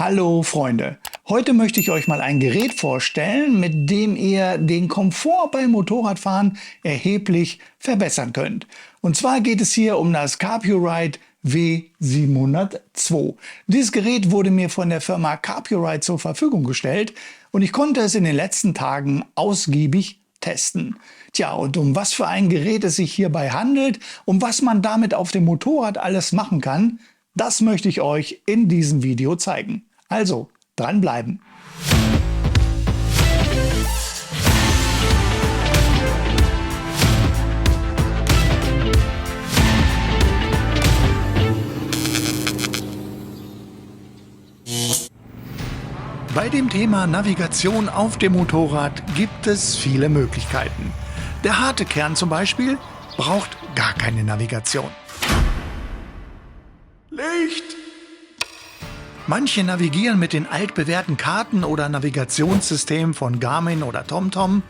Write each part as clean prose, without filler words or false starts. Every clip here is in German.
Hallo Freunde, heute möchte ich euch mal ein Gerät vorstellen, mit dem ihr den Komfort beim Motorradfahren erheblich verbessern könnt. Und zwar geht es hier um das Carpuride W702. Dieses Gerät wurde mir von der Firma Carpuride zur Verfügung gestellt und ich konnte es in den letzten Tagen ausgiebig testen. Tja, und um was für ein Gerät es sich hierbei handelt und was man damit auf dem Motorrad alles machen kann, das möchte ich euch in diesem Video zeigen. Also, dranbleiben! Bei dem Thema Navigation auf dem Motorrad gibt es viele Möglichkeiten. Der harte Kern zum Beispiel braucht gar keine Navigation. Licht! Manche navigieren mit den altbewährten Karten oder Navigationssystemen von Garmin oder TomTom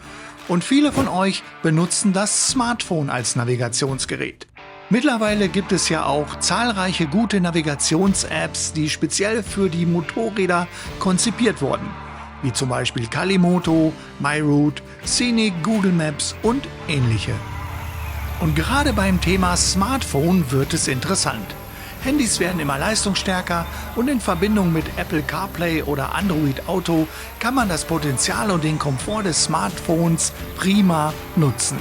und viele von euch benutzen das Smartphone als Navigationsgerät. Mittlerweile gibt es ja auch zahlreiche gute Navigations-Apps, die speziell für die Motorräder konzipiert wurden, wie zum Beispiel Calimoto, MyRoute, Scenic, Google Maps und ähnliche. Und gerade beim Thema Smartphone wird es interessant. Handys werden immer leistungsstärker und in Verbindung mit Apple CarPlay oder Android Auto kann man das Potenzial und den Komfort des Smartphones prima nutzen.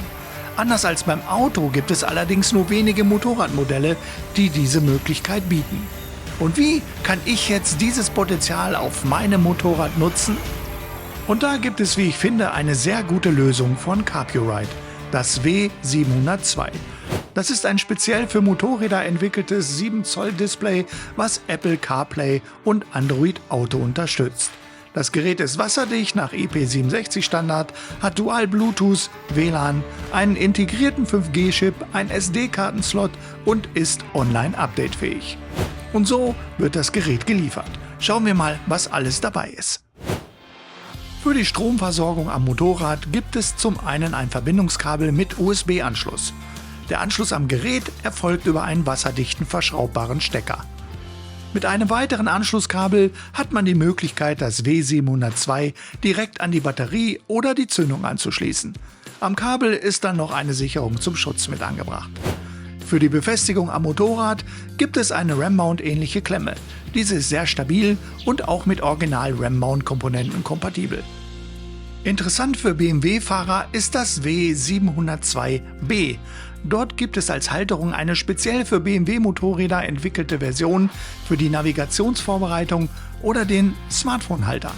Anders als beim Auto gibt es allerdings nur wenige Motorradmodelle, die diese Möglichkeit bieten. Und wie kann ich jetzt dieses Potenzial auf meinem Motorrad nutzen? Und da gibt es, wie ich finde, eine sehr gute Lösung von Carpuride, das W702. Das ist ein speziell für Motorräder entwickeltes 7 Zoll Display, was Apple CarPlay und Android Auto unterstützt. Das Gerät ist wasserdicht nach IP67 Standard, hat Dual Bluetooth, WLAN, einen integrierten 5G-Chip, ein SD-Kartenslot und ist online updatefähig. Und so wird das Gerät geliefert. Schauen wir mal, was alles dabei ist. Für die Stromversorgung am Motorrad gibt es zum einen ein Verbindungskabel mit USB-Anschluss. Der Anschluss am Gerät erfolgt über einen wasserdichten verschraubbaren Stecker. Mit einem weiteren Anschlusskabel hat man die Möglichkeit, das W702 direkt an die Batterie oder die Zündung anzuschließen. Am Kabel ist dann noch eine Sicherung zum Schutz mit angebracht. Für die Befestigung am Motorrad gibt es eine Ram-Mount-ähnliche Klemme. Diese ist sehr stabil und auch mit Original-Ram-Mount-Komponenten kompatibel. Interessant für BMW-Fahrer ist das W702B. Dort gibt es als Halterung eine speziell für BMW-Motorräder entwickelte Version für die Navigationsvorbereitung oder den Smartphone-Halter.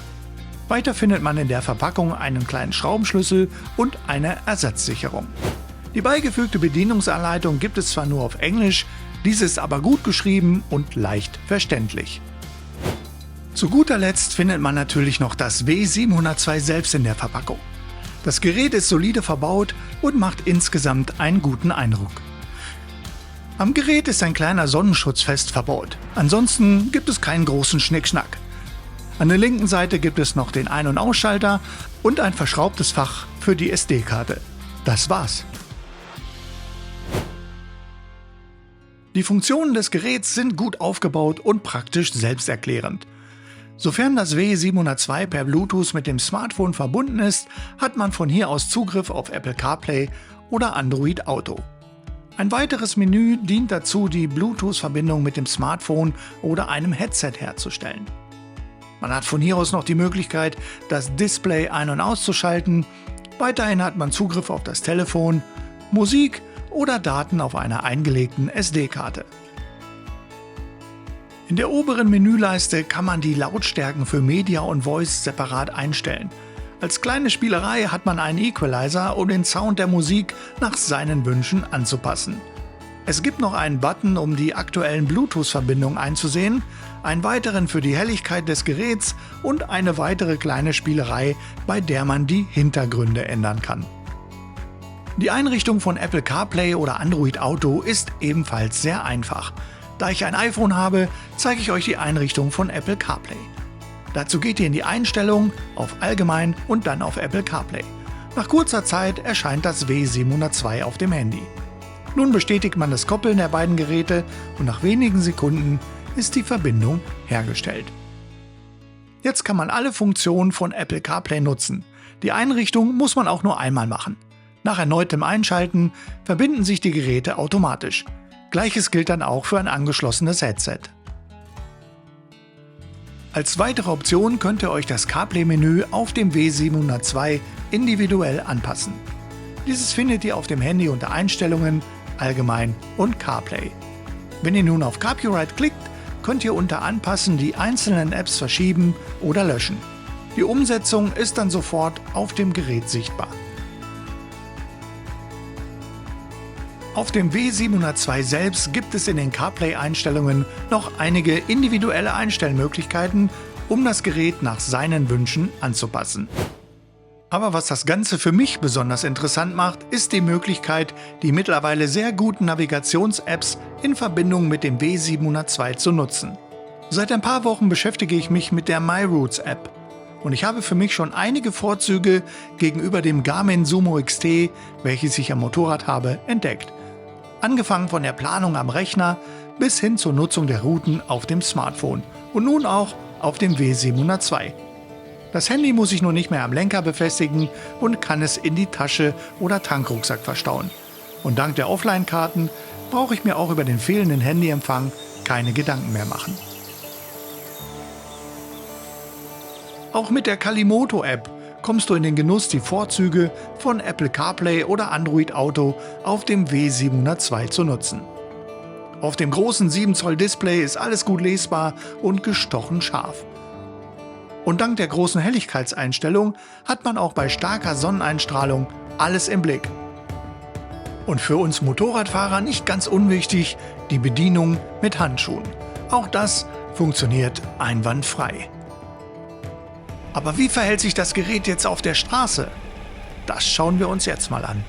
Weiter findet man in der Verpackung einen kleinen Schraubenschlüssel und eine Ersatzsicherung. Die beigefügte Bedienungsanleitung gibt es zwar nur auf Englisch, diese ist aber gut geschrieben und leicht verständlich. Zu guter Letzt findet man natürlich noch das W702 selbst in der Verpackung. Das Gerät ist solide verbaut und macht insgesamt einen guten Eindruck. Am Gerät ist ein kleiner Sonnenschutz fest verbaut. Ansonsten gibt es keinen großen Schnickschnack. An der linken Seite gibt es noch den Ein- und Ausschalter und ein verschraubtes Fach für die SD-Karte. Das war's. Die Funktionen des Geräts sind gut aufgebaut und praktisch selbsterklärend. Sofern das W702 per Bluetooth mit dem Smartphone verbunden ist, hat man von hier aus Zugriff auf Apple CarPlay oder Android Auto. Ein weiteres Menü dient dazu, die Bluetooth-Verbindung mit dem Smartphone oder einem Headset herzustellen. Man hat von hier aus noch die Möglichkeit, das Display ein- und auszuschalten. Weiterhin hat man Zugriff auf das Telefon, Musik oder Daten auf einer eingelegten SD-Karte. In der oberen Menüleiste kann man die Lautstärken für Media und Voice separat einstellen. Als kleine Spielerei hat man einen Equalizer, um den Sound der Musik nach seinen Wünschen anzupassen. Es gibt noch einen Button, um die aktuellen Bluetooth-Verbindungen einzusehen, einen weiteren für die Helligkeit des Geräts und eine weitere kleine Spielerei, bei der man die Hintergründe ändern kann. Die Einrichtung von Apple CarPlay oder Android Auto ist ebenfalls sehr einfach. Da ich ein iPhone habe, zeige ich euch die Einrichtung von Apple CarPlay. Dazu geht ihr in die Einstellungen, auf Allgemein und dann auf Apple CarPlay. Nach kurzer Zeit erscheint das W702 auf dem Handy. Nun bestätigt man das Koppeln der beiden Geräte und nach wenigen Sekunden ist die Verbindung hergestellt. Jetzt kann man alle Funktionen von Apple CarPlay nutzen. Die Einrichtung muss man auch nur einmal machen. Nach erneutem Einschalten verbinden sich die Geräte automatisch. Gleiches gilt dann auch für ein angeschlossenes Headset. Als weitere Option könnt ihr euch das CarPlay-Menü auf dem W702 individuell anpassen. Dieses findet ihr auf dem Handy unter Einstellungen, Allgemein und CarPlay. Wenn ihr nun auf Copyright klickt, könnt ihr unter Anpassen die einzelnen Apps verschieben oder löschen. Die Umsetzung ist dann sofort auf dem Gerät sichtbar. Auf dem W702 selbst gibt es in den CarPlay-Einstellungen noch einige individuelle Einstellmöglichkeiten, um das Gerät nach seinen Wünschen anzupassen. Aber was das Ganze für mich besonders interessant macht, ist die Möglichkeit, die mittlerweile sehr guten Navigations-Apps in Verbindung mit dem W702 zu nutzen. Seit ein paar Wochen beschäftige ich mich mit der MyRoutes-App und ich habe für mich schon einige Vorzüge gegenüber dem Garmin Sumo XT, welches ich am Motorrad habe, entdeckt. Angefangen von der Planung am Rechner bis hin zur Nutzung der Routen auf dem Smartphone und nun auch auf dem W702. Das Handy muss ich nur nicht mehr am Lenker befestigen und kann es in die Tasche oder Tankrucksack verstauen. Und dank der Offline-Karten brauche ich mir auch über den fehlenden Handyempfang keine Gedanken mehr machen. Auch mit der Kalimoto-App kommst du in den Genuss, die Vorzüge von Apple CarPlay oder Android Auto auf dem W702 zu nutzen. Auf dem großen 7 Zoll Display ist alles gut lesbar und gestochen scharf. Und dank der großen Helligkeitseinstellung hat man auch bei starker Sonneneinstrahlung alles im Blick. Und für uns Motorradfahrer nicht ganz unwichtig, die Bedienung mit Handschuhen. Auch das funktioniert einwandfrei. Aber wie verhält sich das Gerät jetzt auf der Straße? Das schauen wir uns jetzt mal an.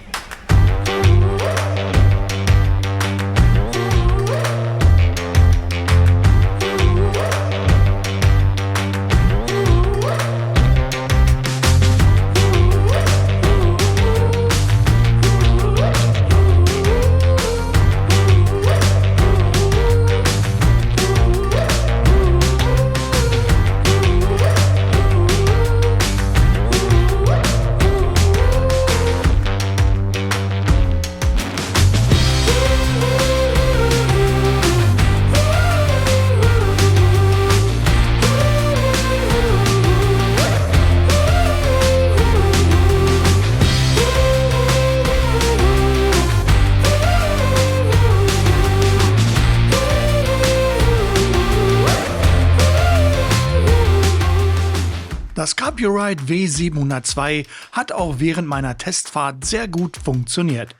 Das Copyright W702 hat auch während meiner Testfahrt sehr gut funktioniert.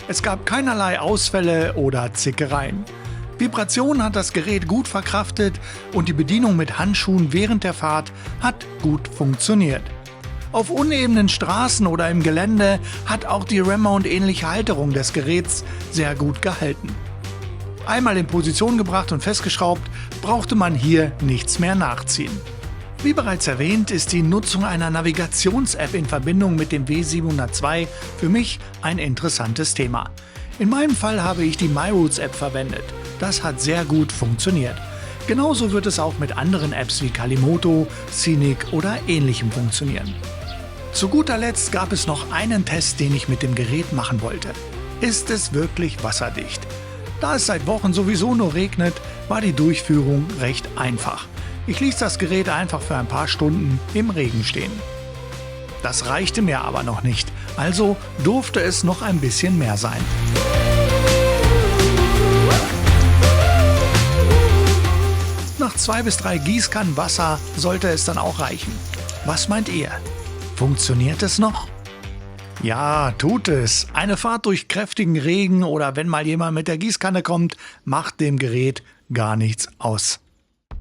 Es gab keinerlei Ausfälle oder Zickereien. Vibration hat das Gerät gut verkraftet und die Bedienung mit Handschuhen während der Fahrt hat gut funktioniert. Auf unebenen Straßen oder im Gelände hat auch die Remount-ähnliche Halterung des Geräts sehr gut gehalten. Einmal in Position gebracht und festgeschraubt, brauchte man hier nichts mehr nachziehen. Wie bereits erwähnt, ist die Nutzung einer Navigations-App in Verbindung mit dem W702 für mich ein interessantes Thema. In meinem Fall habe ich die MyRoutes-App verwendet. Das hat sehr gut funktioniert. Genauso wird es auch mit anderen Apps wie Kalimoto, Scenic oder ähnlichem funktionieren. Zu guter Letzt gab es noch einen Test, den ich mit dem Gerät machen wollte. Ist es wirklich wasserdicht? Da es seit Wochen sowieso nur regnet, war die Durchführung recht einfach. Ich ließ das Gerät einfach für ein paar Stunden im Regen stehen. Das reichte mir aber noch nicht, also durfte es noch ein bisschen mehr sein. Nach 2 bis 3 Gießkannen Wasser sollte es dann auch reichen. Was meint ihr? Funktioniert es noch? Ja, tut es. Eine Fahrt durch kräftigen Regen oder wenn mal jemand mit der Gießkanne kommt, macht dem Gerät gar nichts aus.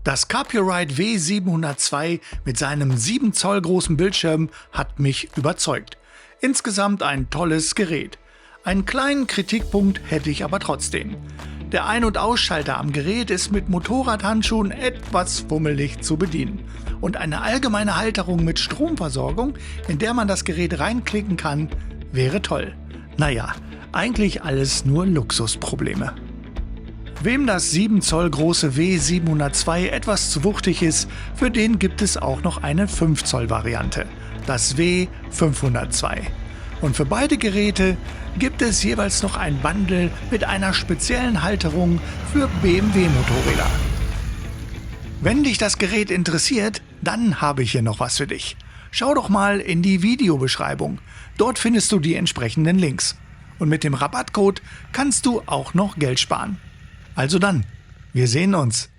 Das Copyright W702 mit seinem 7 Zoll großen Bildschirm hat mich überzeugt. Insgesamt ein tolles Gerät. Einen kleinen Kritikpunkt hätte ich aber trotzdem. Der Ein- und Ausschalter am Gerät ist mit Motorradhandschuhen etwas fummelig zu bedienen. Und eine allgemeine Halterung mit Stromversorgung, in der man das Gerät reinklicken kann, wäre toll. Naja, eigentlich alles nur Luxusprobleme. Wem das 7 Zoll große W702 etwas zu wuchtig ist, für den gibt es auch noch eine 5 Zoll Variante, das W502. Und für beide Geräte gibt es jeweils noch ein Bundle mit einer speziellen Halterung für BMW-Motorräder. Wenn dich das Gerät interessiert, dann habe ich hier noch was für dich. Schau doch mal in die Videobeschreibung. Dort findest du die entsprechenden Links. Und mit dem Rabattcode kannst du auch noch Geld sparen. Also dann, wir sehen uns.